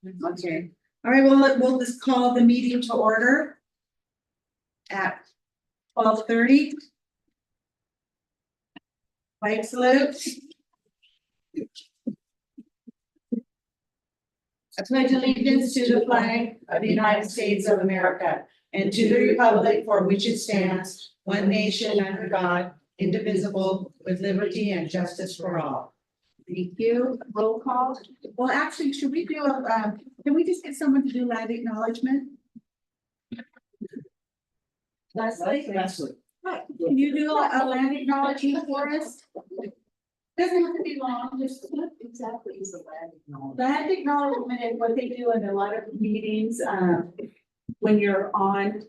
Okay, all right, well, we'll just call the meeting to order at 12:30. Flag salute. I pledge allegiance to the flag of the United States of America and to the republic for which it stands, one nation under God, indivisible, with liberty and justice for all. Thank you. Roll call. Well, actually, should we do a, can we just get someone to do land acknowledgement? Leslie? Right. Can you do a land acknowledgement for us? Doesn't have to be long, just Exactly, is the land acknowledgement. land acknowledgement is what they do in a lot of meetings, when you're on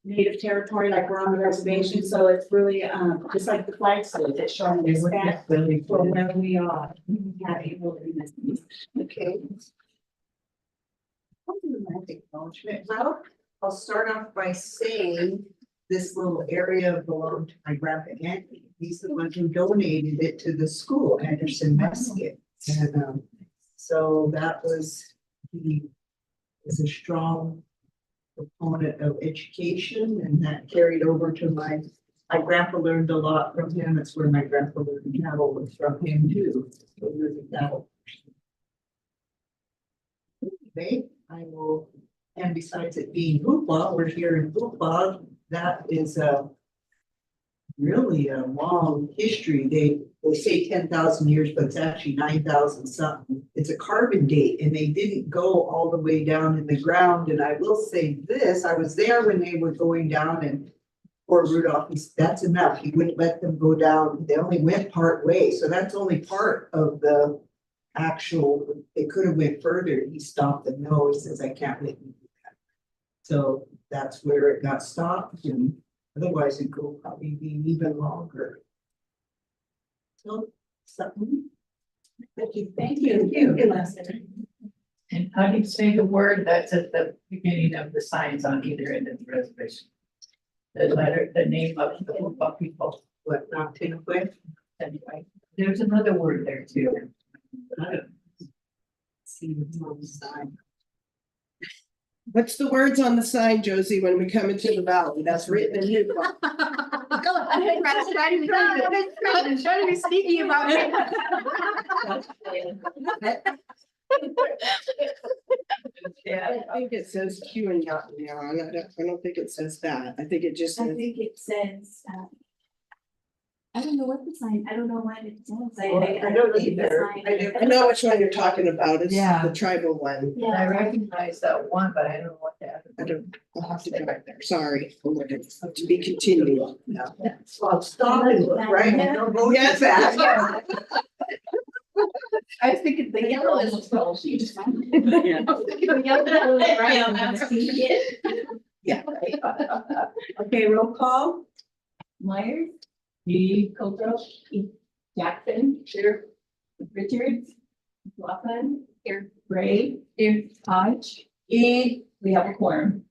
native territory, like we're on the reservation, so it's really, just like the flag salute, it's showing respect for where we are. Yeah, Okay. I'll do the land acknowledgement. Well, I'll start off by saying this little area belonged to my grandpa Anthony. He's the one who donated it to the school, Anderson Musket. And so that was, he was a strong proponent of education, and that carried over to my grandpa learned a lot from him. That's where my grandpa learned cattle was from him too. So he was a cattle person. Anyway, I will, and besides it being hoopla, we're here in hoopla. That is really a long history. They say 10,000 years, but it's actually 9,000 something. It's a carbon date, and they didn't go all the way down in the ground. And I will say this, I was there when they were going down, and poor Rudolph, that's enough. He wouldn't let them go down. They only went part way. So that's only part of the actual, they could have went further. He stopped them. No, he says, I can't let you do that. So that's where it got stopped, and otherwise it could probably be even longer. So, something. Thank you. Thank you. And how do you say the word that's at the beginning of the signs on either end of the reservation? The letter, the name of the Hoopa people. What, not to quit? Anyway, there's another word there too. See what's on the side. What's the words on the sign, Josie, when we come into the valley? That's written in Hebrew. I'm trying to be sneaky about it. Yeah. I think it says Q and Yacht now. I don't think it says that. I think it just I says. think it says, I don't know what the sign, I don't know what it says. I don't see the either. sign. I know which one you're talking about. It's Yeah. the tribal one. I Yeah, recognize that one, but I don't know what that. I don't, I'll have to go back there. Sorry. To be continued. Yeah. Well, stop and look, right? And don't go too fast. I was thinking the yellow is a spell sheet. Yeah. Yeah. Okay, roll call. Myers, He, Coulter, Jackson, here, Richards, Laughlin, here, Gray, here, Hodge, we have a quorum.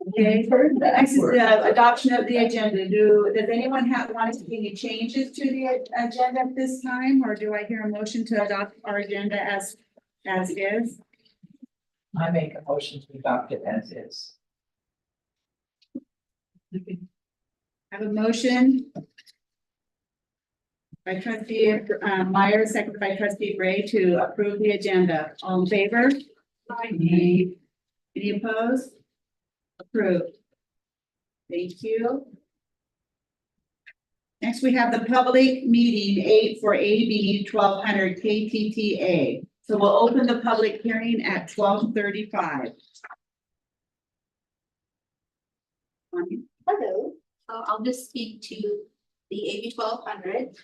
Okay, next is the adoption of the agenda. Does anyone want to see any changes to the agenda at this time, or do I hear a motion to adopt our agenda as is? I make a motion to adopt it as is. I have a motion by trustee Myers, seconded by trustee Gray, to approve the agenda. All in favor? Any opposed? Approved. Thank you. Next, we have the public meeting 8 for AB 1200 KTTA. So we'll open the public hearing at 12:35. Hello, so I'll just speak to the AB 1200.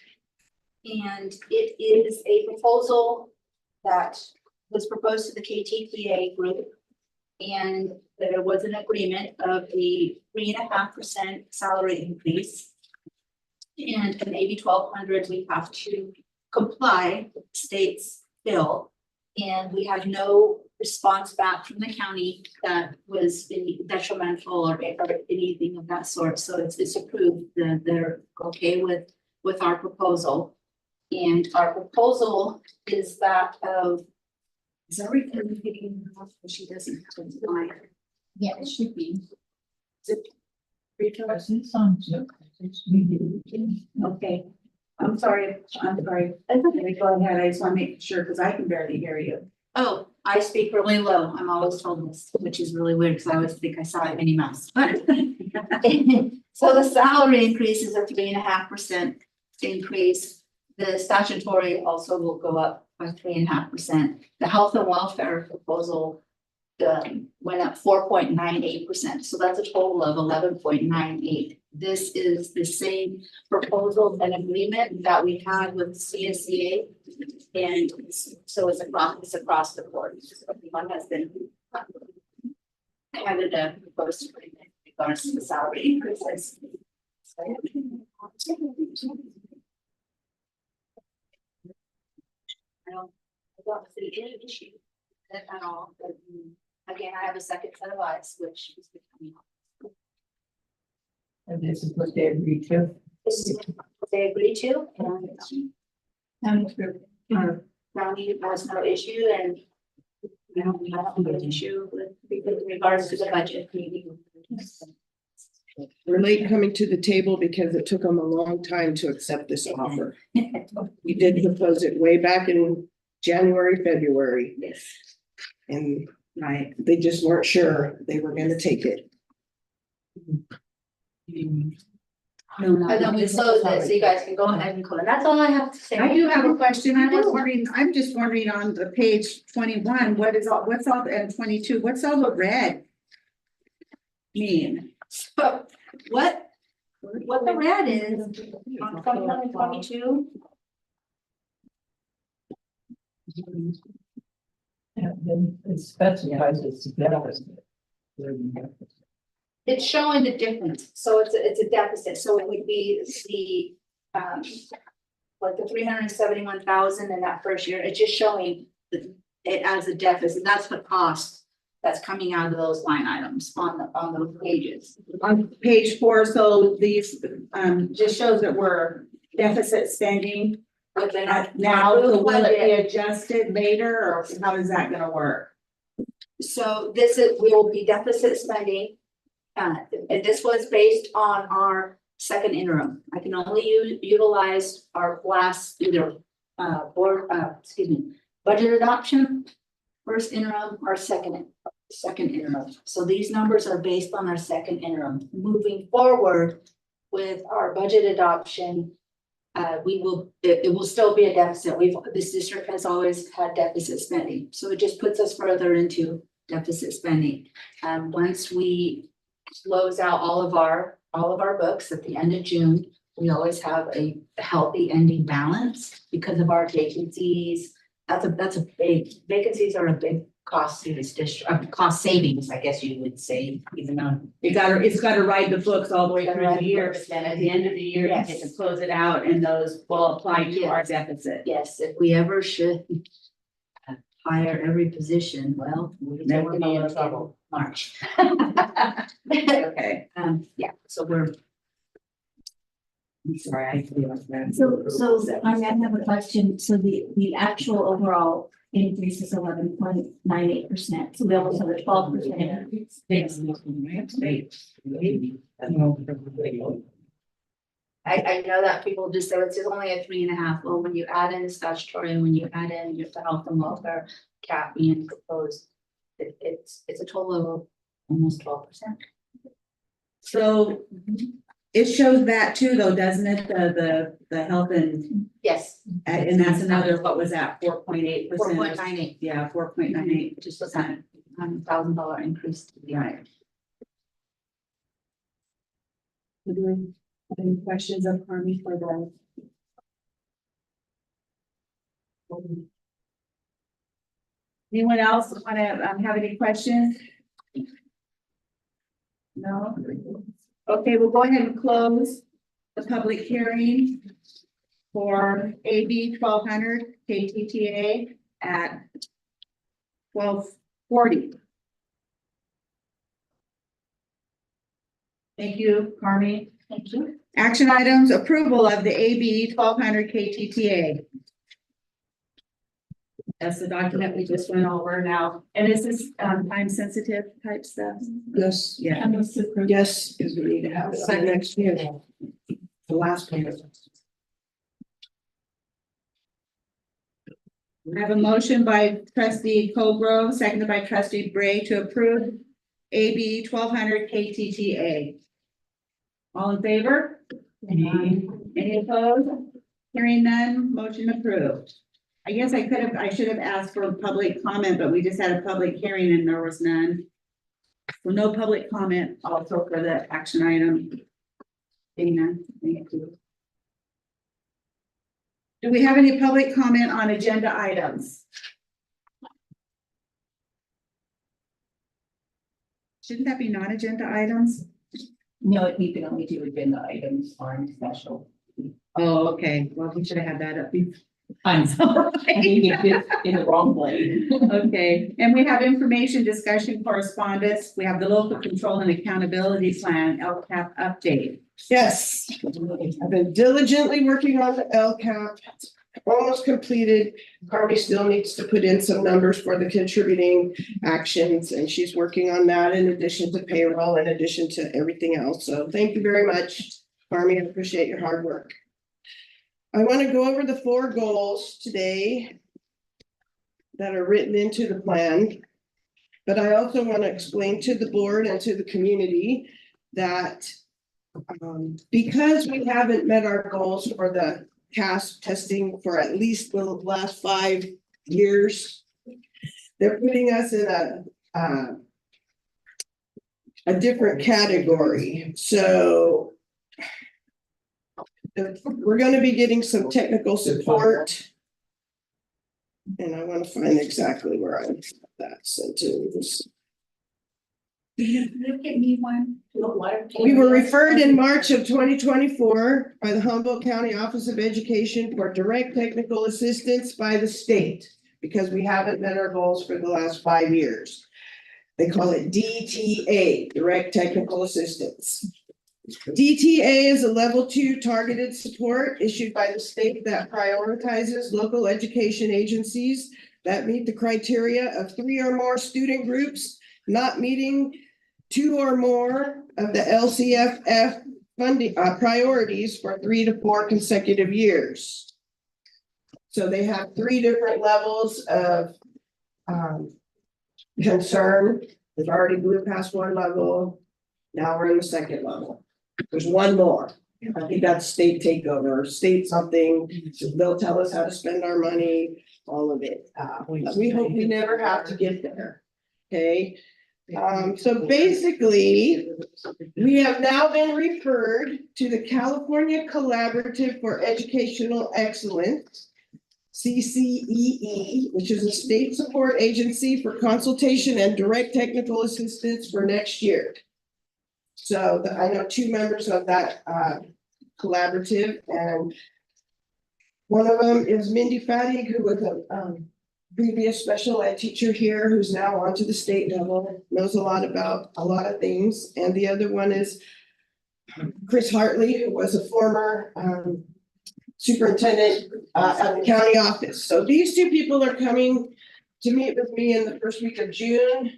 And it is a proposal that was proposed to the KTPA group. And there was an agreement of the 3.5% salary increase. And in AB 1200, we have to comply with the state's bill. And we have no response back from the county that was any detrimental or anything of that sort. So it's approved. They're okay with our proposal. And our proposal is that of. Is everything getting off? She doesn't have it on. Yeah, it should be. Is it? It's on Zoom. Okay, I'm sorry, Let me go ahead, I just want to make sure, because I can barely hear you. Oh, I speak really low. I'm always told this, which is really weird because I always think I saw a Minnie Mouse. But so the salary increase is a 3.5% increase. The statutory also will go up by 3.5%. The health and welfare proposal went up 4.98%. So that's a total of 11.98. This is the same proposal and agreement that we had with CSEA. And so it's across the board. So everyone has been handed a proposed agreement in regards to the salary increases. I don't see any issue at all, but again, I have a second set of eyes, which is becoming. And this is what they agreed to. This is what they agree to, and County has no issue, and we don't have an issue with regards to the budget. We're late coming to the table because it took them a long time to accept this offer. We did propose it way back in January, February, Yes. and Right. they just weren't sure they were gonna take it. And then we close it, so you guys can go ahead and close. That's all I have to say. I do have a question. I'm just wondering on the page 21, what's all, and 22, what's all the red mean? So what the red is on 21 and 22, And then it specifies it's a deficit. it's showing the difference. So it's a deficit. So it would be the like the 371,000 in that first year. It's just showing it as a deficit. That's the cost that's coming out of those line items on those pages. On page 4, so these, just shows that we're deficit spending Within our now, so will it be budget. adjusted later, or how is that gonna work? So we will be deficit spending. And this was based on our second interim. I can only utilize our last either budget adoption, first interim or second interim. So these numbers are based on our second interim. Moving forward with our budget adoption, it will still be a deficit. This district has always had deficit spending, so it just puts us further into deficit spending. Once we close out all of our books at the end of June, we always have a healthy ending balance because of our vacancies. Vacancies are a big cost to this district, cost savings, I guess you would say, even though. It's gotta ride the books all the way Gotta through ride the the year, books. but then at the end of the year, you get to Yes. close it out, and those will apply to our Yes. deficit. Yes, if we ever should hire every position, well, Then we'll be in look trouble. March. Okay. Yeah, so we're. I'm sorry, I feel like that. So I have a question. So the actual overall increase is 11.98%. So we almost have a 12% increase. I know that people just say it's only a 3.5. Well, when you add in the statutory and when you add in your health and welfare cap being proposed, it's a total of almost 12%. So it shows that too, though, doesn't it? The health and that's another, what was that, 4.8%? 4.98, Yeah, 4.98%. just was that $1,000 increase to the iron. Any questions of Carmi for the? Anyone else wanna have any questions? No? Okay, we'll go ahead and close the public hearing for AB 1200 KTTA at 12:40. Thank you, Carmi. Thank you. Action items, approval of the AB 1200 KTTA. That's the document we just went over now. And is this time sensitive type stuff? Yes, Yeah. I'm also approved. yes, because we need to have it on the next year. The last one. I have a motion by trustee Colgrove, seconded by trustee Bray to approve AB 1200 KTTA. All in favor? Any opposed? Hearing none, motion approved. I guess I should have asked for public comment, but we just had a public hearing and there was none. So no public comment also for the action item. Dana, thank you. Do we have any public comment on agenda items? Shouldn't that be non-agenda items? No, you can only do agenda items on special. Oh, okay. Well, we should have had that up before. I'm sorry. It's in the wrong place. Okay, and we have information, discussion, correspondence. We have the local control and accountability plan, LCAP update. Yes, I've been diligently working on the LCAP, almost completed. Carly still needs to put in some numbers for the contributing actions, and she's working on that in addition to payroll, in addition to everything else. So thank you very much, Carmi. I appreciate your hard work. I want to go over the 4 goals today that are written into the plan. But I also want to explain to the board and to the community that because we haven't met our goals for the CAS testing for at least the last 5 years, they're putting us in a different category. So we're going to be getting some technical support. And I want to find exactly where I that sentence. Look at me one. We were referred in March of 2024 by the Humboldt County Office of Education for direct technical assistance by the state because we haven't met our goals for the last 5 years. They call it DTA, direct technical assistance. DTA is a level 2 targeted support issued by the state that prioritizes local education agencies that meet the criteria of 3 or more student groups not meeting 2 or more of the LCFF funding priorities for 3 to 4 consecutive years. So they have 3 different levels of concern. We've already blew past 1 level. Now we're in the 2nd level. There's 1 more. I think that's state takeover, state something. They'll tell us how to spend our money, all of it. We hope we never have to get there. Okay. So basically, we have now been referred to the California Collaborative for Educational Excellence, CCEE, which is a state support agency for consultation and direct technical assistance for next year. So I know 2 members of that collaborative, and one of them is Mindy Fattig, who was a previous special ed teacher here, who's now on to the state level, knows a lot about a lot of things. And the other one is Chris Hartley, who was a former superintendent at the county office. So these 2 people are coming to meet with me in the first week of June.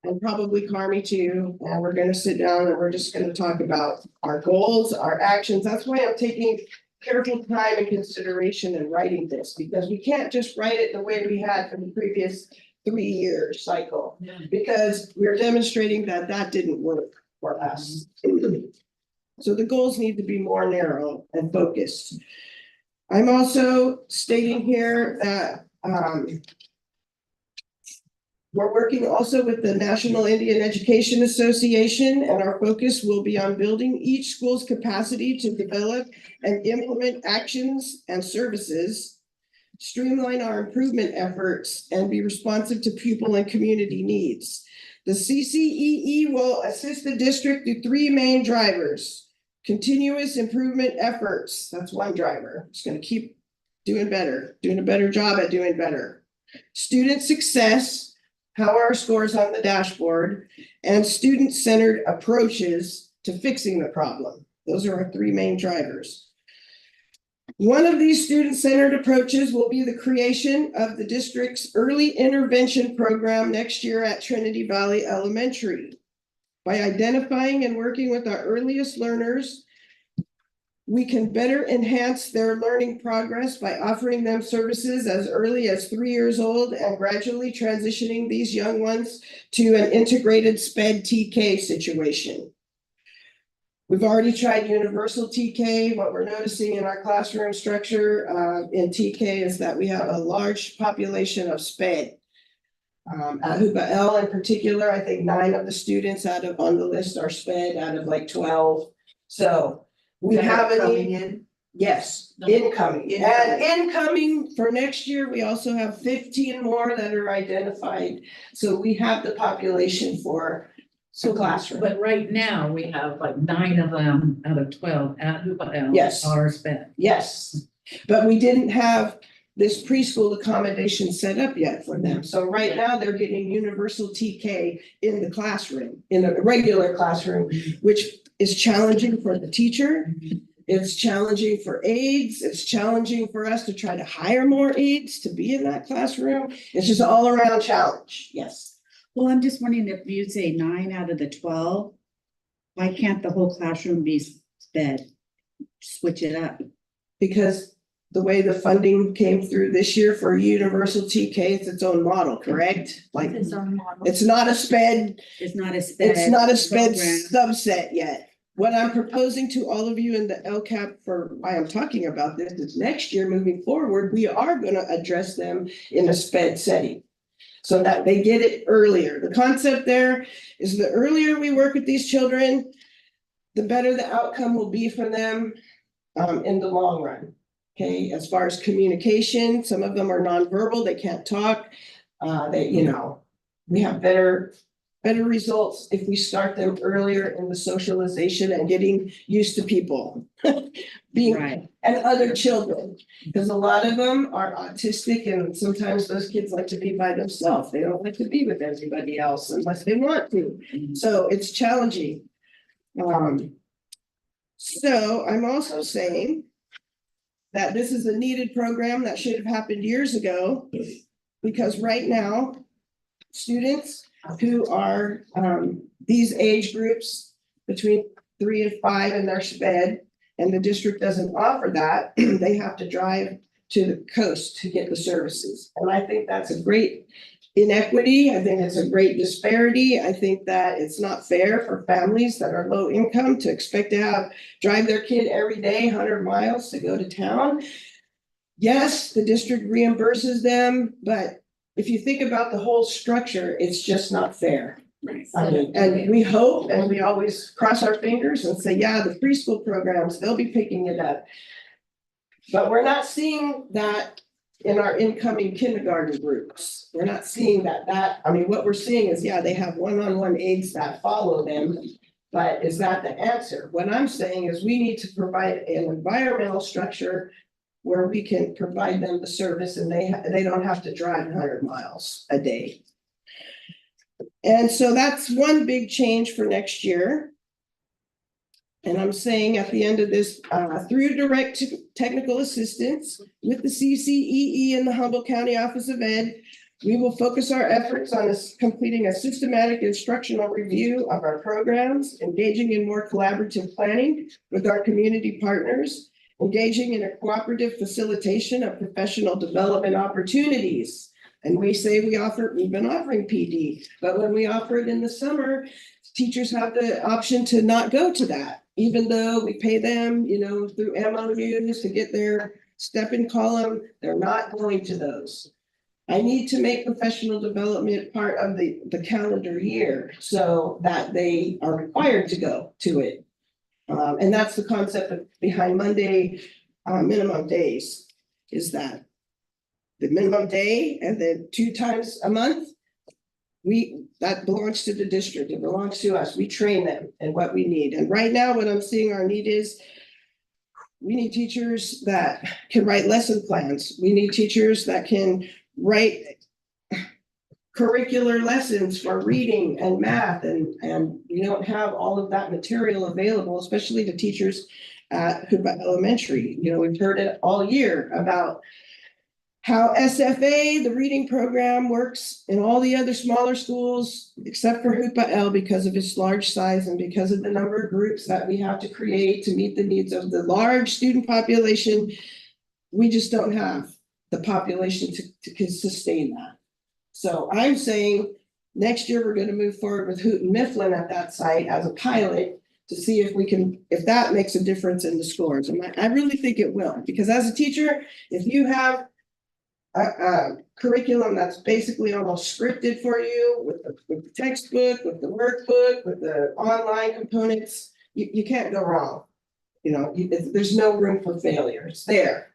And probably Carmi too, and we're gonna sit down and we're just gonna talk about our goals, our actions. That's why I'm taking careful time and consideration in writing this, because we can't just write it the way we had for the previous 3-year cycle. Because we're demonstrating that that didn't work for us. So the goals need to be more narrow and focused. I'm also stating here that we're working also with the National Indian Education Association, and our focus will be on building each school's capacity to develop and implement actions and services, streamline our improvement efforts, and be responsive to pupil and community needs. The CCEE will assist the district through 3 main drivers. Continuous improvement efforts, that's 1 driver. It's going to keep doing better, doing a better job at doing better. Student success. How are our scores on the dashboard, and student-centered approaches to fixing the problem. Those are our three main drivers. One of these student-centered approaches will be the creation of the district's early intervention program next year at Trinity Valley Elementary. By identifying and working with our earliest learners, we can better enhance their learning progress by offering them services as early as 3 years old and gradually transitioning these young ones to an integrated SPED TK situation. We've already tried universal TK. What we're noticing in our classroom structure in TK is that we have a large population of SPED. At Hoopa L in particular, I think 9 of the students on the list are SPED out of like 12. So we have a Coming need. in. Yes, incoming. And incoming for next year, we also have 15 more that are identified. So we have the population for the classroom. But right now, we have like 9 of them out of 12 at Hoopa L. Yes. Are spent. Yes, but we didn't have this preschool accommodation set up yet for them. So right now, they're getting universal TK in the classroom, in a regular classroom, which is challenging for the teacher. It's challenging for aides. It's challenging for us to try to hire more aides to be in that classroom. It's just all around challenge. Yes. Well, I'm just wondering if you say 9 out of the 12, why can't the whole classroom be sped? Switch it up. Because the way the funding came through this year for universal TK, it's its own model, correct? Like, It's own model. it's not a SPED, It's not a sped. it's not a SPED program. subset yet. What I'm proposing to all of you in the LCAP for why I'm talking about this is next year moving forward, we are gonna address them in a SPED setting. So that they get it earlier. The concept there is the earlier we work with these children, the better the outcome will be for them in the long run. Okay, as far as communication, some of them are nonverbal, they can't talk. We have better results if we start them earlier in the socialization and getting used to people. Being Right. and other children, because a lot of them are autistic and sometimes those kids like to be by themselves. They don't like to be with everybody else unless they want to. So it's challenging. So I'm also saying that this is a needed program that should have happened years ago. Because right now, students who are these age groups between 3 and 5 in their SPED, and the district doesn't offer that, they have to drive to the coast to get the services. And I think that's a great inequity. I think it's a great disparity. I think that it's not fair for families that are low income to expect to drive their kid every day 100 miles to go to town. Yes, the district reimburses them, but if you think about the whole structure, it's just not fair. And we hope, and we always cross our fingers and say, yeah, the preschool programs, they'll be picking it up. But we're not seeing that in our incoming kindergarten groups. We're not seeing what we're seeing is, yeah, they have one-on-one aides that follow them. But is that the answer? What I'm saying is we need to provide an environmental structure where we can provide them the service and they don't have to drive 100 miles a day. And so that's one big change for next year. And I'm saying at the end of this, through direct technical assistance with the CCEE and the Humboldt County Office of Ed, we will focus our efforts on completing a systematic instructional review of our programs, engaging in more collaborative planning with our community partners, engaging in a cooperative facilitation of professional development opportunities. And we say we've been offering PD, but when we offer it in the summer, teachers have the option to not go to that, even though we pay them, through MOUs to get their step-in column, they're not going to those. I need to make professional development part of the calendar year so that they are required to go to it. And that's the concept behind Monday minimum days, is that the minimum day and then 2 times a month, that belongs to the district. It belongs to us. We train them and what we need. And right now, what I'm seeing our need is we need teachers that can write lesson plans. We need teachers that can write curricular lessons for reading and math and we don't have all of that material available, especially to teachers at Hoopa Elementary. You know, we've heard it all year about how SFA, the reading program, works in all the other smaller schools except for Hoopa L because of its large size and because of the number of groups that we have to create to meet the needs of the large student population. We just don't have the population to sustain that. So I'm saying next year we're going to move forward with Houghton Mifflin at that site as a pilot to see if we can, if that makes a difference in the scores. And I really think it will, because as a teacher, if you have a curriculum that's basically almost scripted for you with the textbook, with the workbook, with the online components, you can't go wrong. You know, there's no room for failure. It's there.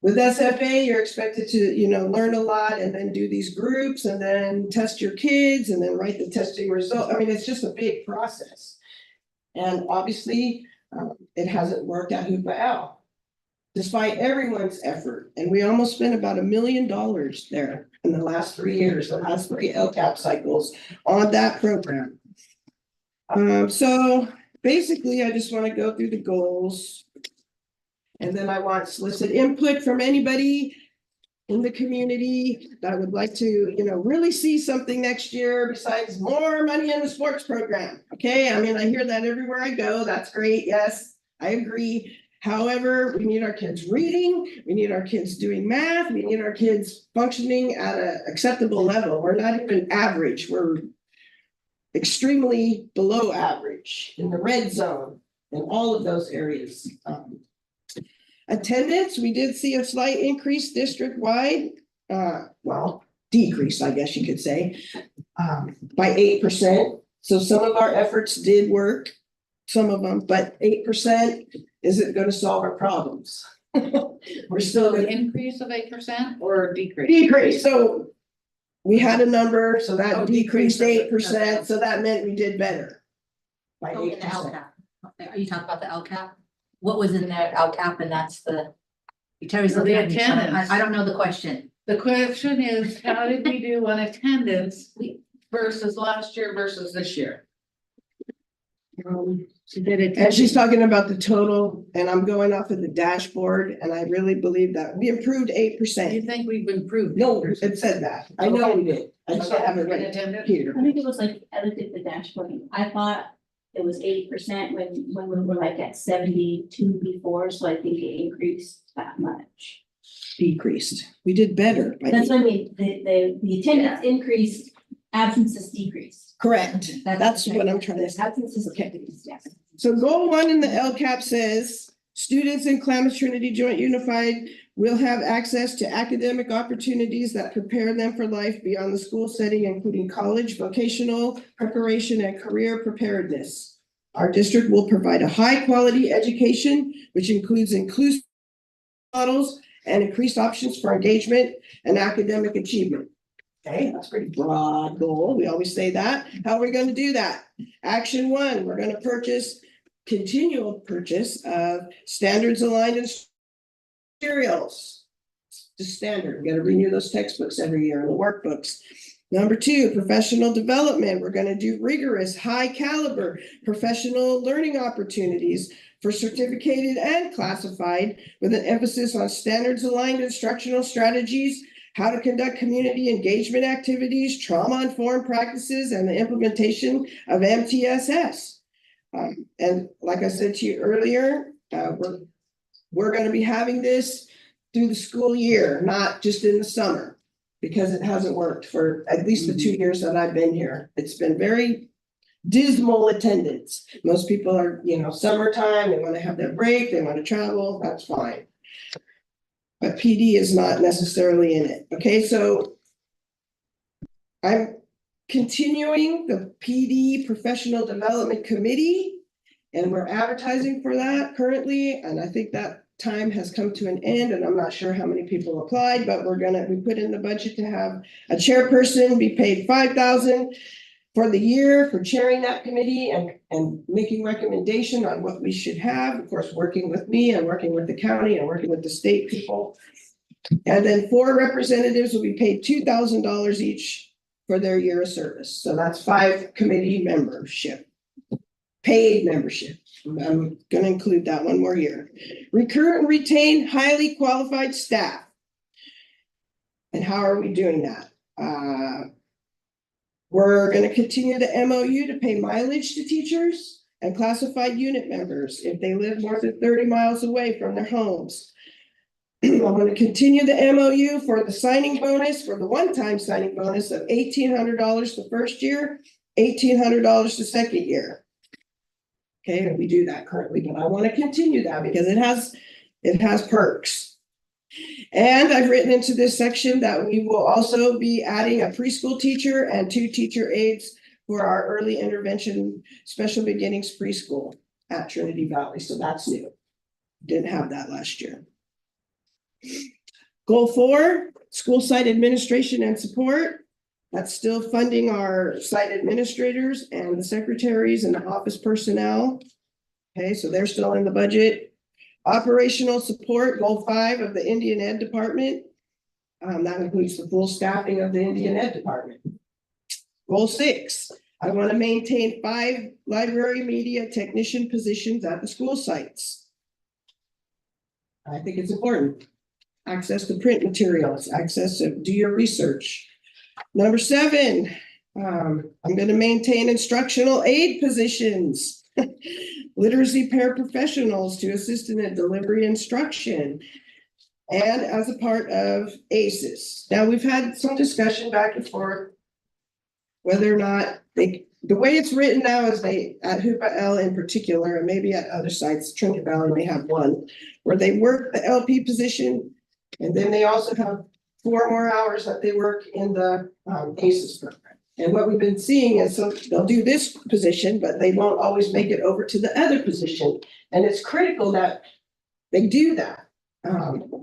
With SFA, you're expected to, you know, learn a lot and then do these groups and then test your kids and then write the testing result. I mean, it's just a big process. And obviously, it hasn't worked at Hoopa L, despite everyone's effort. And we almost spent about $1 million there in the last 3 years, the last 3 LCAP cycles on that program. So basically, I just want to go through the goals. And then I want solicit input from anybody in the community that would like to, you know, really see something next year besides more money in the sports program. Okay, I mean, I hear that everywhere I go. That's great. Yes, I agree. However, we need our kids reading, we need our kids doing math, we need our kids functioning at an acceptable level. We're not even average, we're extremely below average in the red zone in all of those areas. Attendance, we did see a slight increase district-wide, well, decrease, I guess you could say, by 8%. So some of our efforts did work, some of them, but 8% isn't going to solve our problems. We're still An going increase of 8% or decrease? decrease. So we had a number, so that Oh, decreased decrease. 8%. So that meant we did better by Oh, in the 8%. LCAP. Are you talking about the LCAP? What was in there, LCAP, and that's the. Terry's The looking at me, so attendance. I don't know the question. The question is, how did we do on attendance versus last year versus this year? And she's talking about the total, and I'm going off of the dashboard, and I really believe that we improved Do you 8%. think we've improved? No, it said that. I know we did. I just don't have it In right attendance? here. I think it was like, I looked at the dashboard, I thought it was 80% when we were like at 72 before, so I think it increased that much. Decreased. We did better. That's what I mean, the attendance increased, absences decreased. Correct. That's what I'm trying to say. Absences decreased, yes. So goal 1 in the LCAP says, students in Klamath Trinity Joint Unified will have access to academic opportunities that prepare them for life beyond the school setting, including college, vocational preparation, and career preparedness. Our district will provide a high-quality education, which includes inclusive models and increased options for engagement and academic achievement. Okay, that's a pretty broad goal. We always say that. How are we going to do that? Action 1, we're going to continual purchase of standards aligned materials. Just standard. We got to renew those textbooks every year and the workbooks. Number 2, professional development. We're going to do rigorous, high caliber professional learning opportunities for certificated and classified, with an emphasis on standards aligned instructional strategies, how to conduct community engagement activities, trauma-informed practices, and the implementation of MTSS. And like I said to you earlier, we're going to be having this through the school year, not just in the summer, because it hasn't worked for at least the 2 years that I've been here. It's been very dismal attendance. Most people are, you know, summertime, they want to have their break, they want to travel, that's fine. But PD is not necessarily in it. Okay, so I'm continuing the PD Professional Development Committee, and we're advertising for that currently. And I think that time has come to an end, and I'm not sure how many people applied, but we put in the budget to have a chairperson be paid $5,000 for the year for chairing that committee and making recommendation on what we should have, of course, working with me and working with the county and working with the state people. And then 4 representatives will be paid $2,000 each for their year of service. So that's 5 committee membership. Paid membership. I'm gonna include that one more year. Recruit and retain highly qualified staff. And how are we doing that? We're gonna continue the MOU to pay mileage to teachers and classified unit members if they live more than 30 miles away from their homes. I'm gonna continue the MOU for the signing bonus, for the one-time signing bonus of $1,800 the first year, $1,800 the second year. Okay, and we do that currently, but I want to continue that because it has perks. And I've written into this section that we will also be adding a preschool teacher and 2 teacher aides for our early intervention special beginnings preschool at Trinity Valley. So that's new. Didn't have that last year. Goal 4, school site administration and support. That's still funding our site administrators and the secretaries and the office personnel. Okay, so they're still in the budget. Operational support, goal 5 of the Indian Ed Department. That includes the full staffing of the Indian Ed Department. Goal 6, I want to maintain 5 library media technician positions at the school sites. I think it's important. Access to print materials, access to do your research. Number 7, I'm going to maintain instructional aid positions. Literacy paraprofessionals to assist in the delivery instruction. And as a part of ACES. Now, we've had some discussion back and forth whether or not the way it's written now is at Hoopa L in particular, and maybe at other sites, Trinity Valley may have one, where they work the LP position, and then they also have 4 more hours that they work in the ACES program. And what we've been seeing is so they'll do this position, but they won't always make it over to the other position. And it's critical that they do that.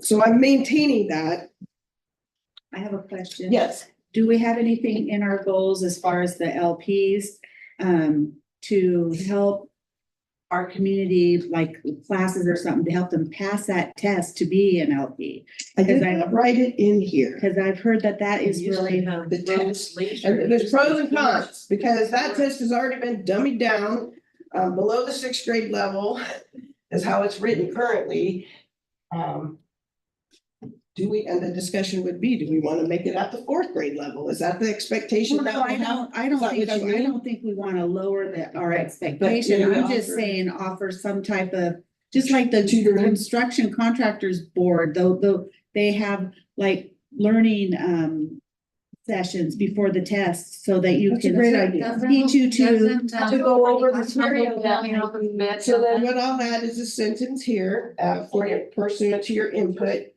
So I'm maintaining that. I have a question. Yes. Do we have anything in our goals as far as the LPs to help our community, like classes or something, to help them pass that test to be an LP? I did not write it in here. Because I've heard that is really. The test, and there's pros and cons, because that test has already been dummied down below the 6th grade level is how it's written currently. And the discussion would be, do we want to make it at the 4th grade level? Is that the expectation? Well, no, I don't think we want to lower our expectation. I'm just saying offer some type of, just like the construction contractors board, though they have like learning sessions before the test so that you That's a can. great idea. Teach you to go over the material. So then what I'll add is a sentence here for your pursuant to your input.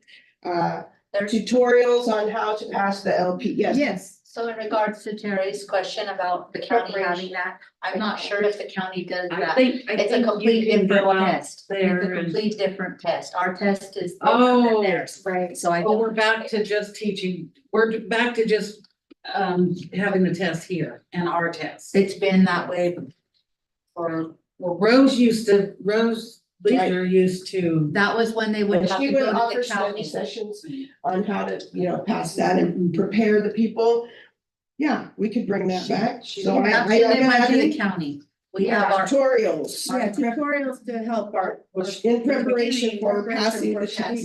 Tutorials on how to pass the LP. Yes. So in regards to Terry's question about the county having that, I'm not sure if the county does that. It's a complete different test. It's a complete different test. Our test is different than theirs. Right. So I Well, don't, we're back to just teaching, we're back to just having the test here and our test. it's been that way for, Well, Rose Leisure used to. that was when they would have She to would go to offer the study county. sessions on how to, pass that and prepare the people. Yeah, we could bring that back. So That's I when they went to the think county. We have our. tutorials. Yeah, tutorials to help our. In preparation for passing the test.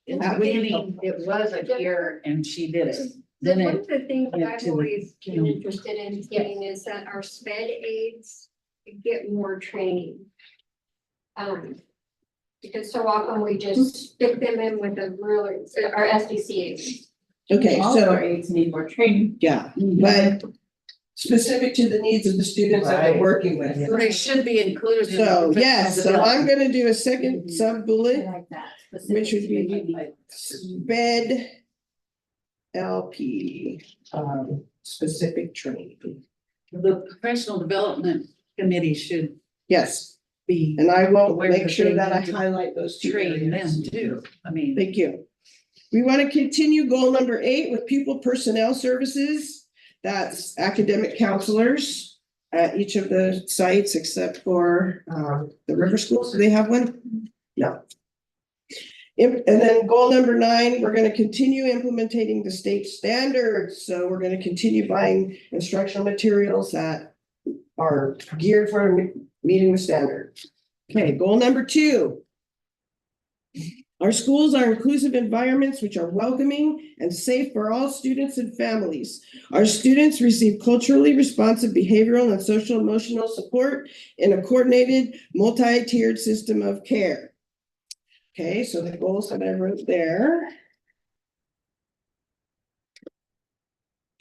In That the would be beginning, it was a year and she did it. One Then of the things that went I've to the always been county. interested in seeing is that our sped aides get more training. Because so often we just stick them in with a really, our SDC aides. Okay, All of our so, aides need more training. yeah, but specific to the needs of the students that they're working with. They should be included. in the So, yes, so professional I'm gonna do a second sub I bullet, like that. which would be SPED LP, specific training. The professional development committee should Yes, be and I will Aware make that sure they that I need to highlight those two train areas. them too. I mean, Thank you. We want to continue goal number 8 with pupil personnel services. That's academic counselors at each of the sites except for the river schools. Do they have one? No. And then goal number 9, we're gonna continue implementing the state standards. So we're gonna continue buying instructional materials that are geared for meeting the standard. Okay, goal number 2. Our schools are inclusive environments which are welcoming and safe for all students and families. Our students receive culturally responsive behavioral and social emotional support in a coordinated, multi-tiered system of care. Okay, so the goals that I wrote there.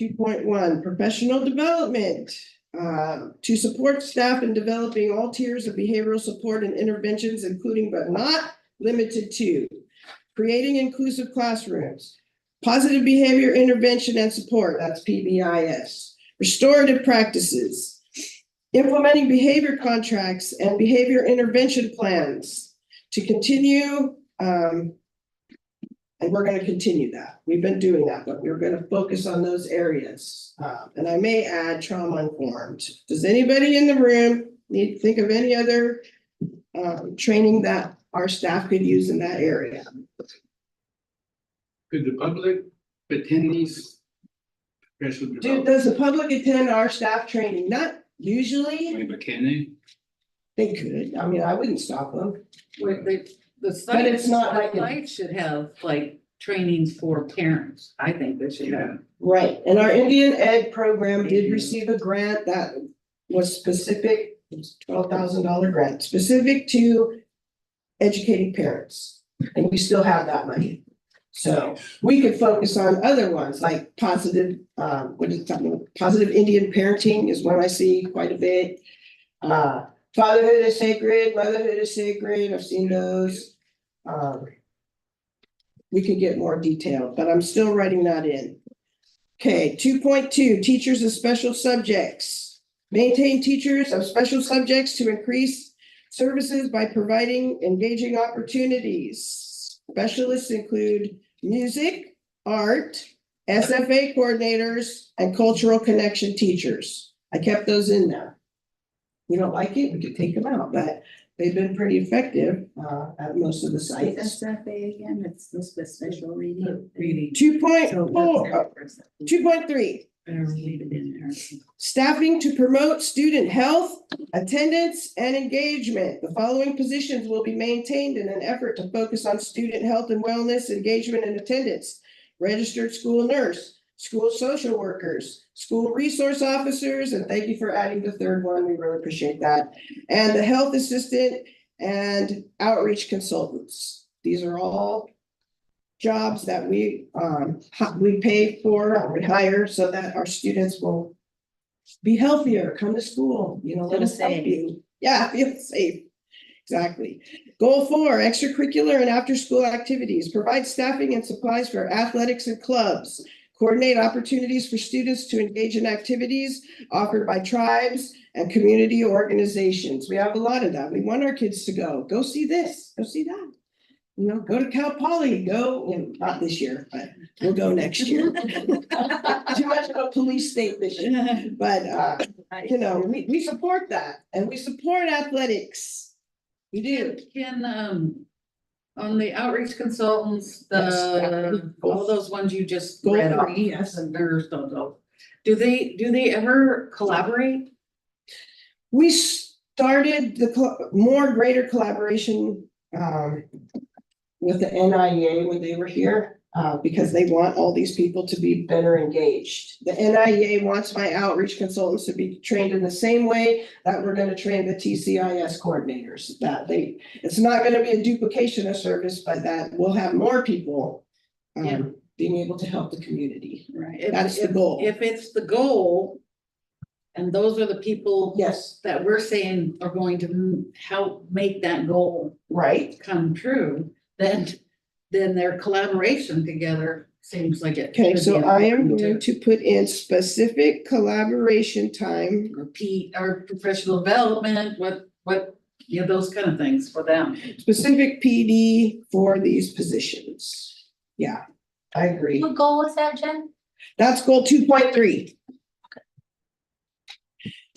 2.1, professional development. To support staff in developing all tiers of behavioral support and interventions, including but not limited to creating inclusive classrooms, positive behavior intervention and support, that's PBIS, restorative practices, implementing behavior contracts and behavior intervention plans to continue, and we're going to continue that. We've been doing that, but we're going to focus on those areas. And I may add trauma informed. Does anybody in the room think of any other training that our staff could use in that area? Could the public attend these professional development? Does the public attend our staff training? Not usually. But can they? They could. I mean, I wouldn't stop them. The But site, it's not like the site should have like trainings for parents. I think they should have. Right. And our Indian Ed program did receive a grant that was specific, it was $12,000 grant, specific to educating parents. And we still have that money. So we could focus on other ones like positive, positive Indian parenting is one I see quite a bit. Fatherhood is sacred, motherhood is sacred. I've seen those. We could get more detailed, but I'm still writing that in. Okay, 2.2, teachers of special subjects. Maintain teachers of special subjects to increase services by providing engaging opportunities. Specialists include music, art, SFA coordinators, and cultural connection teachers. I kept those in there. We don't like it, we could take them out, but they've been pretty effective at most of the sites. SFA again, it's this with special reading. Reading. 2.3. Better leave it in there. Staffing to promote student health, attendance, and engagement. The following positions will be maintained in an effort to focus on student health and wellness, engagement, and attendance. Registered school nurse, school social workers, school resource officers, and thank you for adding the third one. We really appreciate that. And the health assistant and outreach consultants. These are all jobs that we pay for, we hire so that our students will be healthier, come to school, let us help you. Yeah, feel safe. Exactly. Goal 4, extracurricular and after-school activities. Provide staffing and supplies for athletics and clubs. Coordinate opportunities for students to engage in activities offered by tribes and community organizations. We have a lot of that. We want our kids to go see this, go see that. Go to Cal Poly, not this year, but we'll go next year. Too much of a police state this year, but we support that and we support athletics. We do. Can, on the outreach consultants, all those ones you just Goal read off, 3, yes. and there's those, do they ever collaborate? We started the more greater collaboration with the NIEA when they were here, because they want all these people to be better engaged. The NIEA wants my outreach consultants to be trained in the same way that we're going to train the TCIS coordinators. It's not going to be a duplication of service, but that we'll have more people being able to help the community. Right. That's the goal. If it's the goal, and those are the people Yes, that we're saying are going to help make that goal right. come true, then their collaboration together seems like it. Okay, should so be I am important going to put in specific collaboration time. Repeat our professional development, those kind of things for them. Specific PD for these positions. Yeah, I agree. What goal is that, Jen? That's goal 2.3.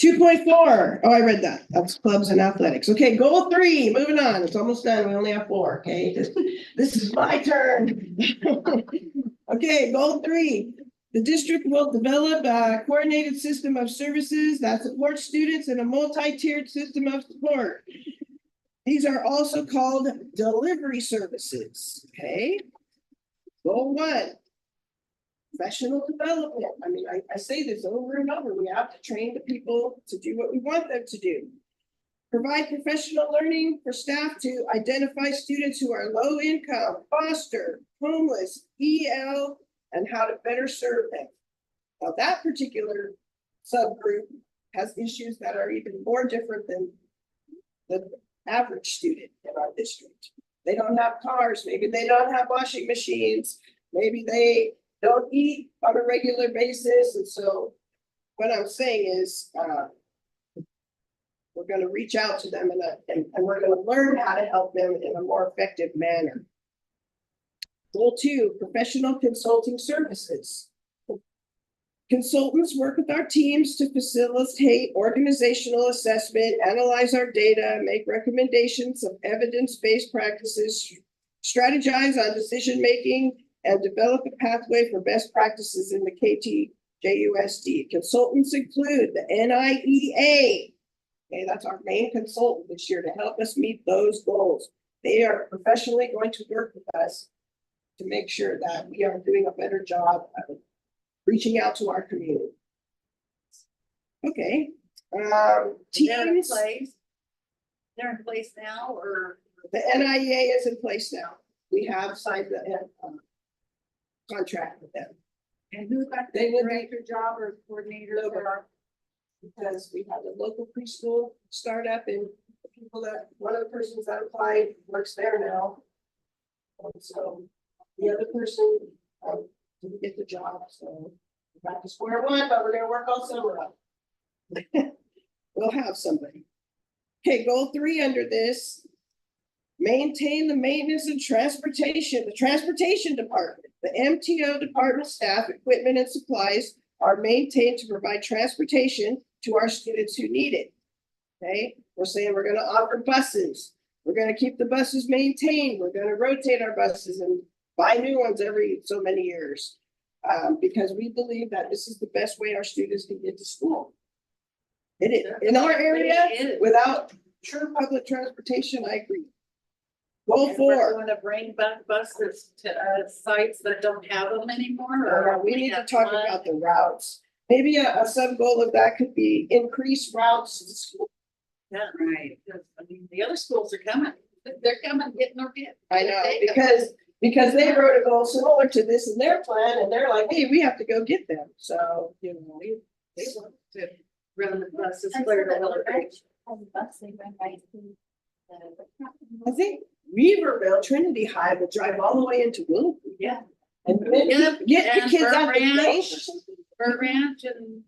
2.4. Oh, I read that. That's clubs and athletics. Okay, goal 3, moving on. It's almost done. We only have 4, okay? This is my turn. Okay, goal 3. The district will develop a coordinated system of services that supports students in a multi-tiered system of support. These are also called delivery services, okay? Goal 1. Professional development. I mean, I say this over and over. We have to train the people to do what we want them to do. Provide professional learning for staff to identify students who are low income, foster, homeless, EL, and how to better serve them. Now, that particular subgroup has issues that are even more different than the average student in our district. They don't have cars, maybe they don't have washing machines, maybe they don't eat on a regular basis. And so what I'm saying is we're going to reach out to them and we're going to learn how to help them in a more effective manner. Goal 2, professional consulting services. Consultants work with our teams to facilitate organizational assessment, analyze our data, make recommendations of evidence-based practices, strategize on decision-making, and develop a pathway for best practices in the KTJUSD. Consultants include the NIEA. Okay, that's our main consultant this year to help us meet those goals. They are professionally going to work with us to make sure that we are doing a better job of reaching out to our community. Okay. Teams. They're in place now, or? The NIEA is in place now. We have signed the contract with them. And who got They the would director job or coordinator for? Because we had a local preschool startup and the people that, one of the persons that applied works there now. And so the other person didn't get the job, so we're back to square one, but we're gonna work all summer up. We'll have somebody. Okay, goal 3 under this. Maintain the maintenance and transportation, the transportation department, the MTO department staff, equipment and supplies are maintained to provide transportation to our students who need it. Okay, we're saying we're gonna offer buses. We're gonna keep the buses maintained. We're gonna rotate our buses and buy new ones every so many years. Because we believe that this is the best way our students can get to school. It is, in our area, without true public transportation, I agree. Goal 4. We're going to bring back buses to sites that don't have them anymore, or We need to talk about the routes. Maybe a sub goal of that could be increase routes to school. Yeah, right. I mean, the other schools are coming. They're coming, getting their kids. I know, because they wrote a goal similar to this in their plan, and they're like, hey, we have to go get them. So, you know, They want to run the buses clear to Miller Beach. I think Weaverville, Trinity High will drive all the way into Willowbrook. Yeah. And then get the And kids out the Burnt place. Burnt Ranch and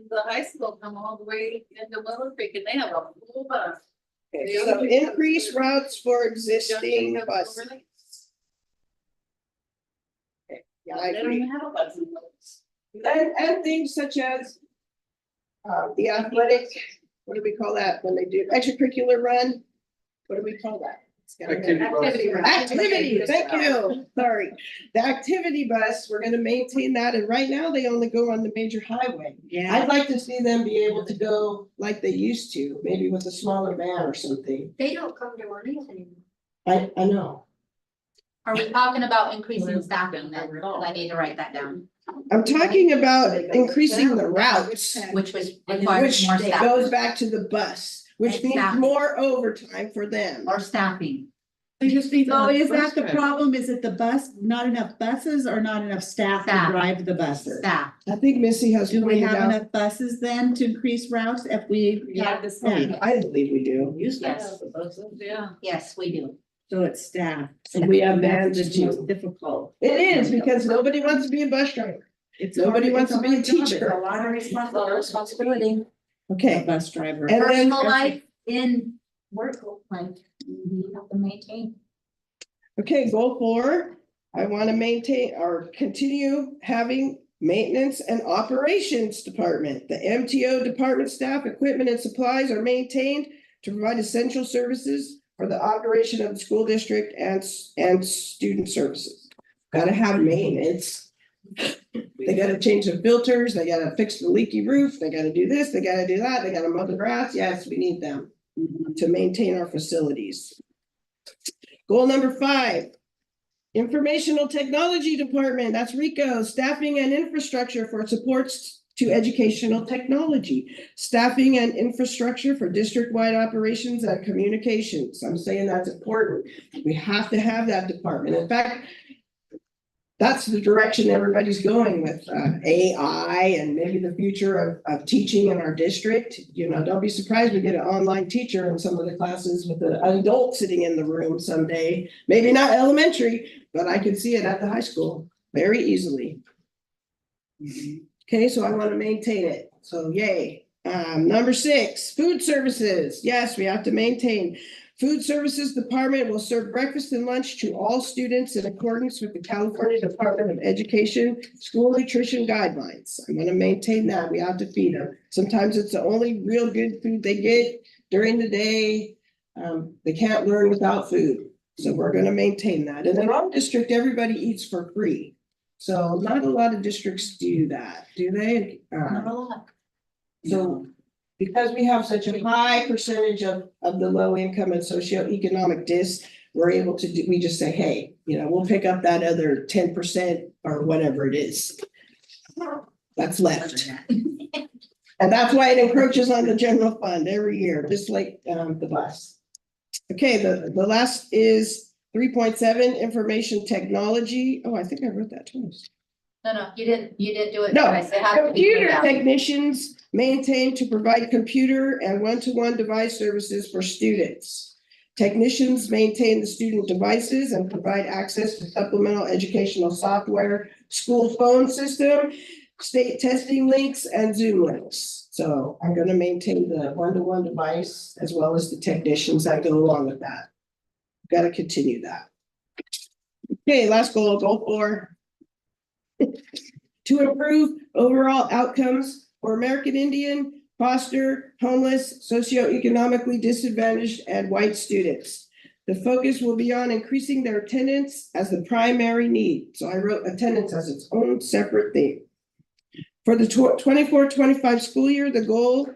the high school come all the way into Miller Creek, and they have a full bus. Okay, so increase routes for existing buses. Yeah, I They don't agree. even have a bus in those. And things such as the athletic, what do we call that when they do extracurricular run? What do we call that? Activity bus. Activity, thank you, sorry. The activity bus, we're gonna maintain that, and right now they only go on the major highway. Yeah. I'd like to see them be able to go like they used to, maybe with a smaller van or something. They don't come to our meetings anymore. I know. Are we talking about increasing staffing then? 'Cause I need to write that down, I'm talking about increasing the routes, which was which requires more goes staffing back to the bus, which means Exactly. more overtime for them. or staffing. They just need. So is that the problem? Is it the bus, not enough buses or not enough staff to Staff. drive the buses? Staff. I think Missy has Do we pointed have out. enough buses then to increase routes if we have the staff? I believe we do. Used to Yes. have the buses, yeah. Yes, we do. So it's staff. And we have That's vans the most too. difficult. It is, because nobody wants to be a bus driver. It's Nobody hard- wants it's to be a hard job. It's teacher. A lot of Responsibility. a Okay, bus driver. and then, Personal life in work life, you have to maintain. okay, goal 4, I want to maintain or continue having Maintenance and Operations Department. The MTO department staff, equipment and supplies are maintained to provide essential services for the operation of the school district and student services. Gotta have maintenance. They gotta change the filters, they gotta fix the leaky roof, they gotta do this, they gotta do that, they gotta mow the grass. Yes, we need them to maintain our facilities. Goal number 5. Informational Technology Department, that's RICO, staffing and infrastructure for supports to educational technology. Staffing and infrastructure for district-wide operations and communications. I'm saying that's important. We have to have that department. In fact, that's the direction everybody's going with AI and maybe the future of teaching in our district. You know, don't be surprised we get an online teacher in some of the classes with an adult sitting in the room someday. Maybe not elementary, but I could see it at the high school very easily. Okay, so I want to maintain it. So yay. Number 6, food services. Yes, we have to maintain. Food Services Department will serve breakfast and lunch to all students in accordance with the California Department of Education school nutrition guidelines. I'm going to maintain that. We have to feed them. Sometimes it's the only real good food they get during the day. They can't learn without food. So we're going to maintain that. And in our district, everybody eats for free. So not a lot of districts do that, do they? Not a lot. So because we have such a high percentage of the low income and socioeconomic dis, we're able to do, we just say, hey, you know, we'll pick up that other 10% or whatever it is. That's left. And that's why it encroaches on the general fund every year, just like the bus. Okay, the last is 3.7, information technology. Oh, I think I wrote that twice. No, you didn't do it No, twice. It had to be computer cleared out. technicians maintained to provide computer and one-to-one device services for students. Technicians maintain the student devices and provide access to supplemental educational software, school phone system, state testing links, and Zoom links. So I'm going to maintain the one-to-one device as well as the technicians that go along with that. Got to continue that. Okay, last goal, goal 4. To improve overall outcomes for American Indian, foster, homeless, socioeconomically disadvantaged, and white students. The focus will be on increasing their attendance as the primary need. So I wrote attendance as its own separate thing. For the 24-25 school year, the goal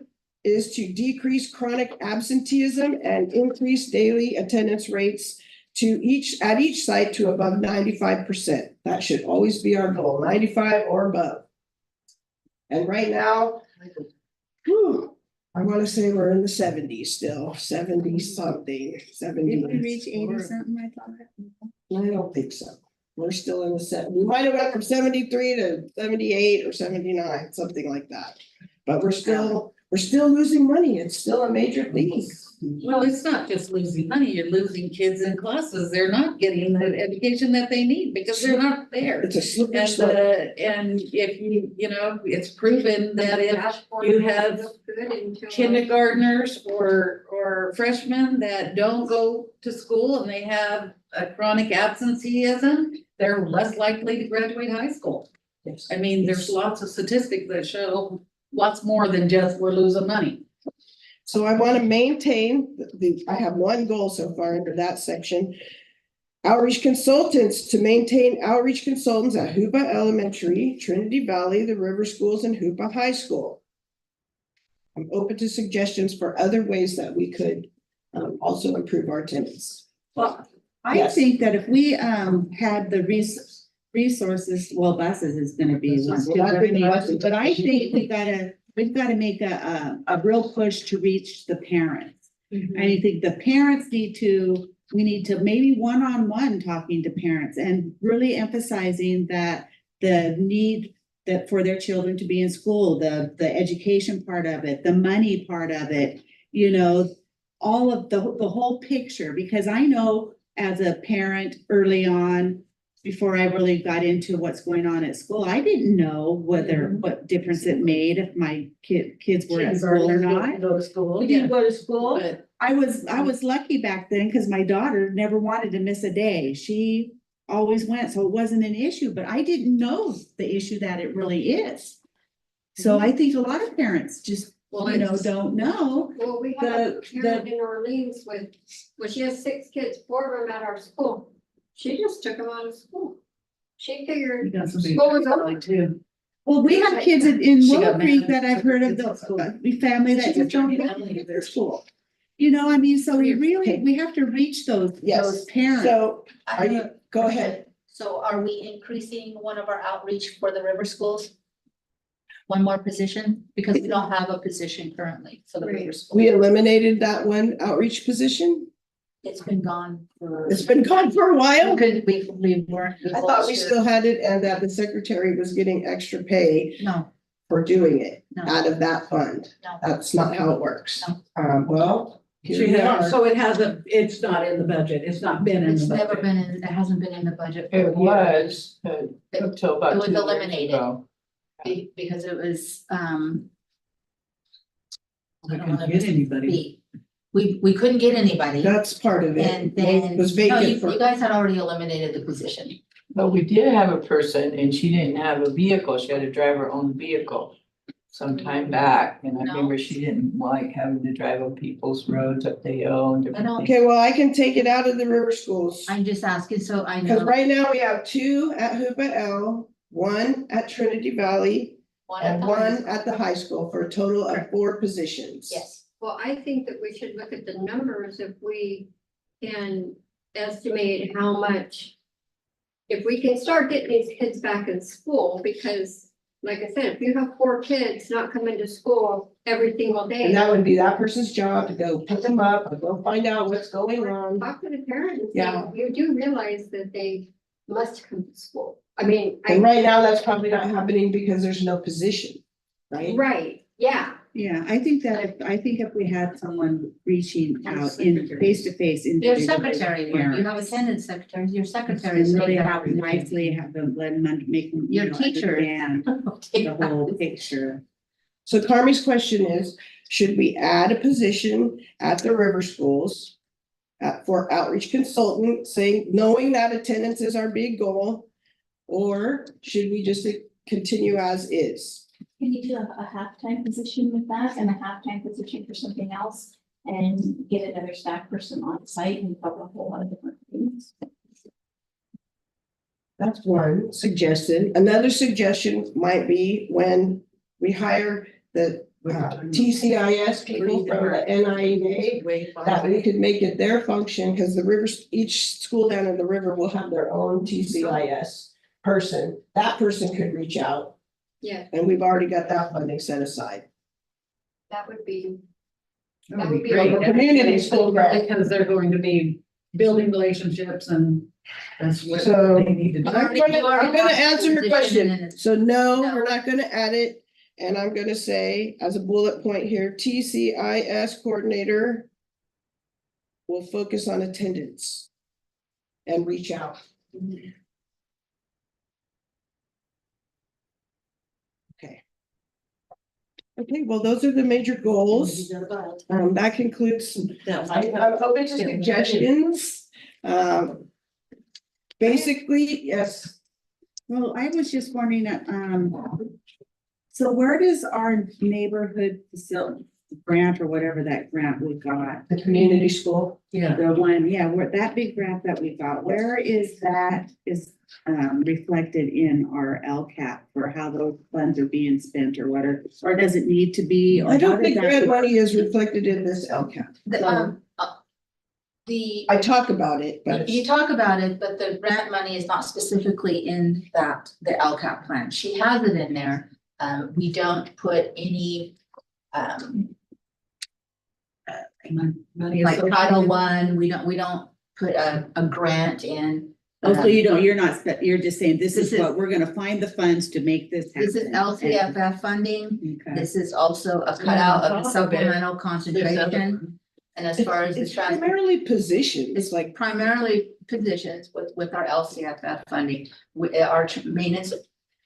is to decrease chronic absenteeism and increase daily attendance rates at each site to above 95%. That should always be our goal, 95 or above. And right now, I want to say we're in the 70s still, 70 something, 70. Did we reach 80 something, I thought? I don't think so. We're still in the 70s. We might have went from 73 to 78 or 79, something like that. But we're still losing money. It's still a major thing. Well, it's not just losing money, you're losing kids in classes. They're not getting the education that they need because they're not there. It's a slippery And, slope. and if you know, it's proven that if you have kindergartners or freshmen that don't go to school and they have a chronic absenteeism, they're less likely to graduate high school. Yes. I mean, there's lots of statistics that show lots more than just we're losing money. So I want to maintain I have one goal so far under that section. Outreach consultants, to maintain outreach consultants at Hoopa Elementary, Trinity Valley, the River Schools, and Hoopa High School. I'm open to suggestions for other ways that we could also improve our attendance. Well, I Yes. think that if we had the resources, well, buses is gonna be one, too, Well, I mean, but I think we've gotta make a real push to reach the parents. And I think the parents we need to maybe one-on-one talking to parents and really emphasizing that the need that for their children to be in school, the education part of it, the money part of it, you know, all of the whole picture, because I know as a parent early on, before I really got into what's going on at school, I didn't know what difference it made if my kids were at school or not. Go to school. We didn't go to school. But I was lucky back then because my daughter never wanted to miss a day. She always went, so it wasn't an issue, but I didn't know the issue that it really is. So I think a lot of parents just, don't know. Well, we have a The- parent in Orleans she has 6 kids, 4 of them at our school. She just took them out of school. She figured school was over. too. Well, we have kids in She Willow got Creek mad. that I've heard of, the family that just don't go to their school. You know, I mean, so we have to reach those Yes. parents. So, I are have you, a go ahead. So are we increasing one of our outreach for the river schools? One more position, because we don't have a position currently for the river school. We eliminated that one outreach position. It's been gone for. It's been gone for a while. We weren't. I thought we still had it and that the secretary was getting extra pay No, for doing it no, out of that fund. no. That's not how it works. No. Well, here She we has, are. so it hasn't, it's not in the budget, it's not been in It's the never budget. been in, it hasn't been in the budget. for It a year. was, until about It was 2 years eliminated. ago. Because it was, We I don't couldn't wanna get anybody. we couldn't get anybody. That's part of it. And then, It was no, vacant you for. guys had already eliminated the position. But we did have a person and she didn't have a vehicle. She had to drive her own vehicle some time back. And I No. remember she didn't like having to drive on people's roads up the hill and I different don't- things. Okay, well, I can take it out of the river schools. I'm just asking, so I Because know right now we have 2 at Hoopa L, 1 at Trinity Valley, one at and the 1 at the high school for a total of 4 positions. Yes, Well, I think that we should look at the numbers if we can estimate how much. If we can start getting these kids back in school, because like I said, if you have 4 kids not coming to school every single And day. that would be that person's job to go pick them up and go find out what's going on. Talk to the parents, Yeah. you do realize that they must come to school. I mean, And right now, that's probably not happening because there's no position, right? right, yeah. Yeah, I think if we had someone reaching out in face to face. your secretary, you have attendance secretaries, your secretaries. And really have nicely have them, let them make them. Your teacher. understand the whole picture. So Carmi's question is, should we add a position at the river schools? For outreach consultant, saying, knowing that attendance is our big goal? Or should we just continue as is? Can you do a halftime position with that and a halftime position for something else? And get another staff person on site and cover a whole lot of different things? That's one suggestion. Another suggestion might be when we hire the TCIS people from the NIA, that we could make it their function, because the rivers, each school down in the river will have their own TCIS person. That person could reach out, Yeah, and we've already got that funding set aside. that would be. That would be great. great. Community school grant. Because they're going to be building relationships and that's what So, they need to do. I'm gonna answer your question. So no, No. we're not gonna add it. And I'm gonna say, as a bullet point here, TCIS coordinator will focus on attendance and reach out. Okay. Okay, well, those are the major goals. That concludes, I'm open to suggestions. Basically, yes. Well, I was just wondering, so where does our neighborhood facility grant or whatever that grant we got? The community school. Yeah. The one, yeah, where that big grant that we got, where is that reflected in our LCAP for how those funds are being spent or whatever, or does it need to be? Or I how don't does think that- grant money is reflected in this LCAP. I talk about it, but You it's, talk about it, but the grant money is not specifically in the LCAP plan. She has it in there. We don't put any, Money like is so- Title I, we don't put a grant in. Oh, so you're not, you're just saying, this This is is- what, we're gonna find the funds to make this happen. This is LCFF funding. Okay. This is also a cutout of the supplemental concentration. And as far as the it's transport, primarily positions, it's like, like primarily positions with our LCFF funding. Our maintenance,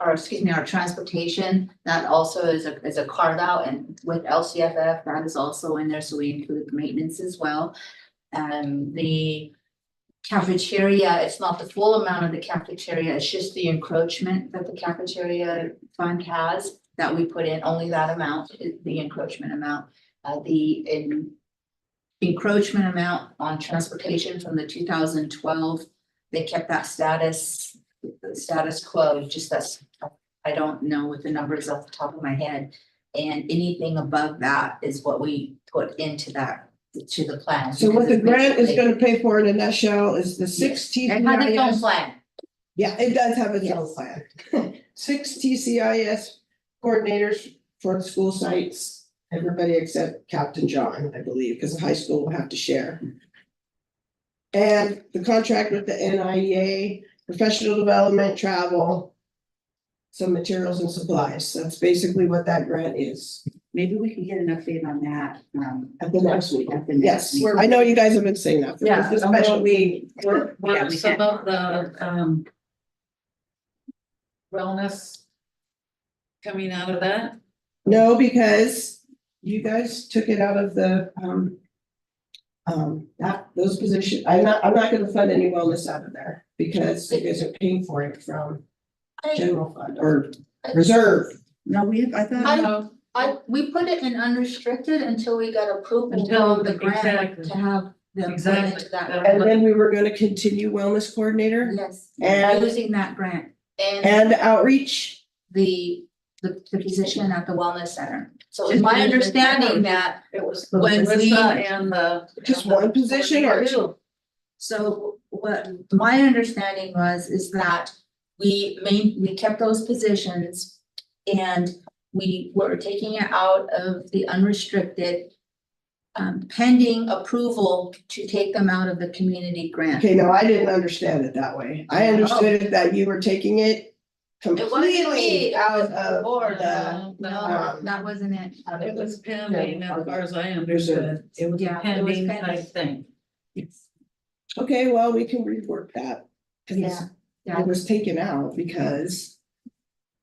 or excuse me, our transportation, that also is a carve out, and with LCFF, that is also in there, so we include maintenance as well. The cafeteria, it's not the full amount of the cafeteria, it's just the encroachment that the cafeteria fund has that we put in, only that amount is the encroachment amount. Encroachment amount on transportation from the 2012, they kept that status quo, just that's, I don't know what the numbers off the top of my head. And anything above that is what we put into that, to the plan. So what the grant is Basically- gonna pay for in a nutshell is the six It had its own TCIS. plan. Yeah, it does have its own Yes. plan. 6 TCIS coordinators for the school sites, everybody except Captain John, I believe, because the high school will have to share. And the contract with the NIEA, professional development, travel, some materials and supplies. That's basically what that grant is Maybe we can get an update on that, at the next week. at the next Yes, meeting. I know you guys have been saying that. for Yeah, the special meeting. Were Yeah, we some can. of the, wellness coming out of that? No, because you guys took it out of the, that, those positions, I'm not gonna fund any wellness out of there, because you guys are paying for it from general fund or reserve. No, I thought, We put it in unrestricted until we got approval Until- from the grant exactly. to have them put Exactly. into that. And then we were gonna continue wellness coordinator Yes, and, using that grant and and outreach. the position at the wellness center. So it's my understanding that It was when we- Melissa and the. Just one position or two. So what my understanding is that we kept those positions and we were taking it out of the unrestricted pending approval to take them out of the community grant. Okay, no, I didn't understand it that way. I understood it that you were taking it It wasn't completely me, out it was the of board. the, No, that wasn't it. It was pending, as far as I understood. It was a Yeah, it was pending pending. type thing. okay, well, we can rework that. 'Cause Yeah, yeah. it was taken out because.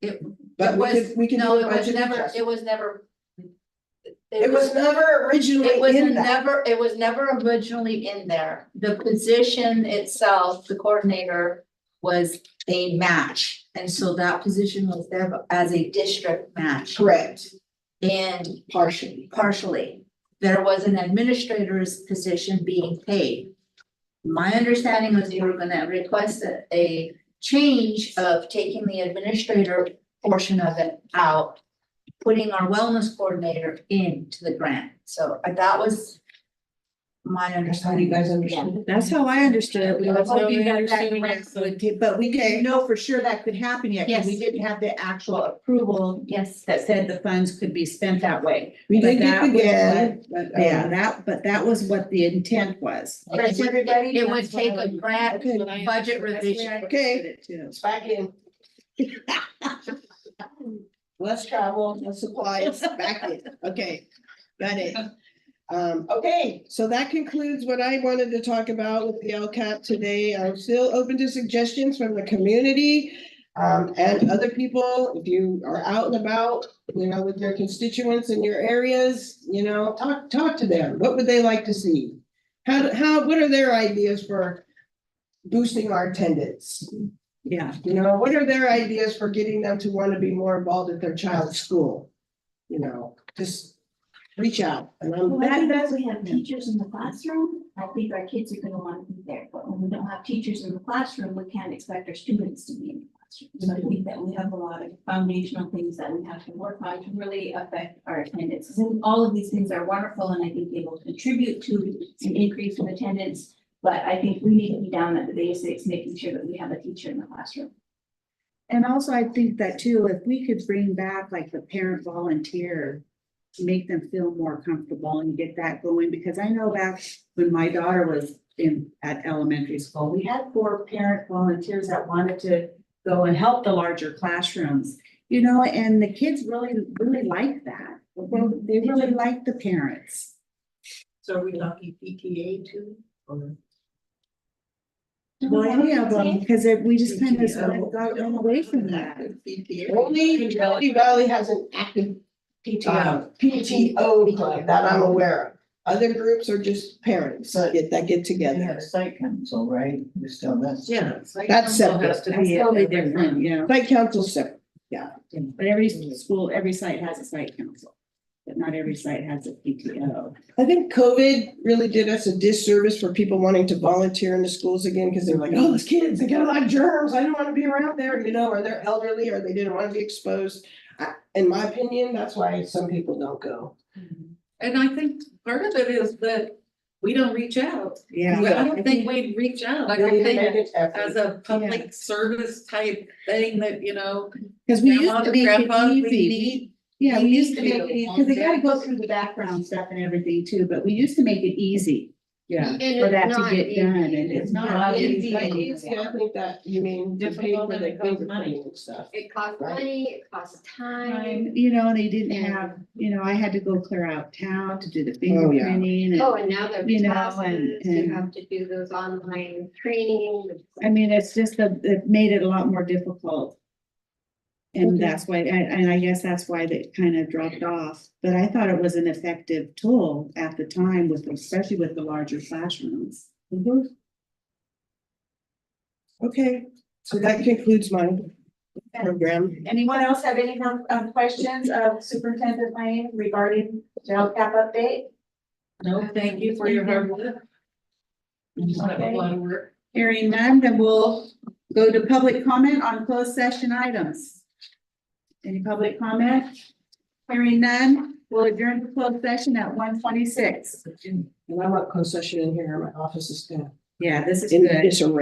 It- But we can No, do a it was budget never, adjustment. it was never. It was never originally It was in that. never, it was never originally in there. The position itself, the coordinator, was a match. And so that position was there as a district match. Correct, And partially. partially, there was an administrator's position being paid. My understanding was you were gonna request a change of taking the administrator portion of it out, putting our wellness coordinator into the grant. So that was my That's how you understanding. guys understood. that's how I understood it. We were That's how hoping we that understood it, grant so- would take- but we didn't know for sure that could happen yet, because we Yes. didn't have the actual approval Yes. that said the funds could be spent that way. We But did get that the was GAN, what- but that was what the intent was. It would take a grant Okay. budget That's the way revision. I understood Okay. it too. it's back in. Less travel, less supplies, back in, okay, got it. Okay, so that concludes what I wanted to talk about with the LCAP today. I'm still open to suggestions from the community. And other people, if you are out and about, you know, with your constituents in your areas, you know, talk to them. What would they like to see? What are their ideas for boosting our attendance? Yeah, You know, what are their ideas for getting them to want to be more involved at their child's school? You know, just reach out and I'm. Well, I think if we have teachers in the classroom, I think our kids are gonna wanna be there, but when we don't have teachers in the classroom, we can't expect our students to be in the classroom. So I think that we have a lot of foundational things that we have to work on to really affect our attendance. And all of these things are wonderful, and I think they will contribute to an increase in attendance. But I think we need to be down at the basics, making sure that we have a teacher in the classroom. and also I think that too, if we could bring back like the parent volunteer, to make them feel more comfortable and get that going, because I know back when my daughter was at elementary school, we had 4 parent volunteers that wanted to go and help the larger classrooms, you know, and the kids really, really like that. They really like the parents. So are we talking PTA too? Or- Well, any of them, because we just kind of got away from that. PTA. Only Trinity Valley has an active PTO club that I'm aware of. Other groups are just parents that get We have together. a site council, right? We still, that's. Yeah. That's separate. Has to That's be. totally different, yeah. Site council's separate. But every school, every site has a site council, but not every site has a PTO. I think COVID really did us a disservice for people wanting to volunteer in the schools again, because they're like, oh, those kids, they got a lot of germs, I don't want to be around there, you know, or they're elderly, or they didn't want to be exposed. In my opinion, that's why some people don't go. And I think part of it is that we don't reach out. Yeah. I don't think we'd reach out. I Really think make it as effort. a public service type thing that, you know. Cause we used grandma to and make grandpa, it we easy. need- Yeah, we used to need make to it, be because they gotta on go deck. through the background stuff and everything too, but we used to make it easy. Yeah. And For it's that to not get done, easy. and it's Not not easy, easy. easy, I think that you mean to pay Difficult for and the it costs money. fingerprinting and stuff. It costs Right. money, it costs time. You know, they didn't have, you know, I had to go clear out town to do the Oh, yeah. fingerprinting Oh, and, and now there's you know, classes, and- you have to do those online training. I mean, it's just it made it a lot more difficult. And Okay. that's why, and I guess that's why that kind of dropped off, but I thought it was an effective tool at the time with, especially with the larger classrooms. Mhm. Okay, so that concludes my program. Anyone else have any more questions of Superintendent Lane regarding jail cap update? No, thank you for your hard work. You have a lot of work. Hearing none, then we'll go to public comment on closed session items. Any public comment? Hearing none, we'll adjourn to closed session at 1:26. And I want closed session in here, my office is kind of Yeah, this is in good. disarray.